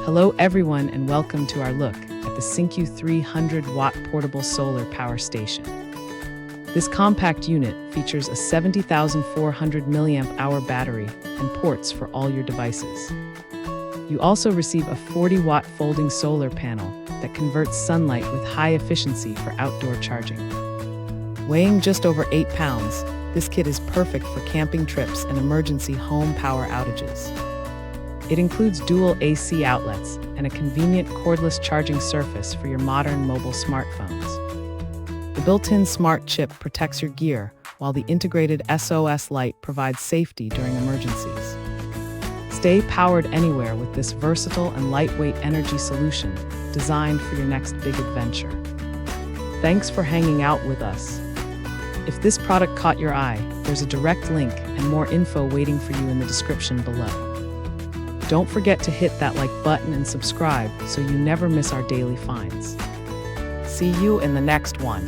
Hello everyone and welcome to our look at the Sinkeu 300W portable solar power station. This compact unit features a 70,400 mAh battery and ports for all your devices. You also receive a 40-watt folding solar panel that converts sunlight with high efficiency for outdoor charging. Weighing just over 8 pounds, this kit is perfect for camping trips and emergency home power outages. It includes dual AC outlets and a convenient cordless charging surface for your modern mobile smartphones. The built-in smart chip protects your gear, while the integrated SOS light provides safety during emergencies. Stay powered anywhere with this versatile and lightweight energy solution designed for your next big adventure. Thanks for hanging out with us. If this product caught your eye, there's a direct link and more info waiting for you in the description below. Don't forget to hit that like button and subscribe so you never miss our daily finds. See you in the next one.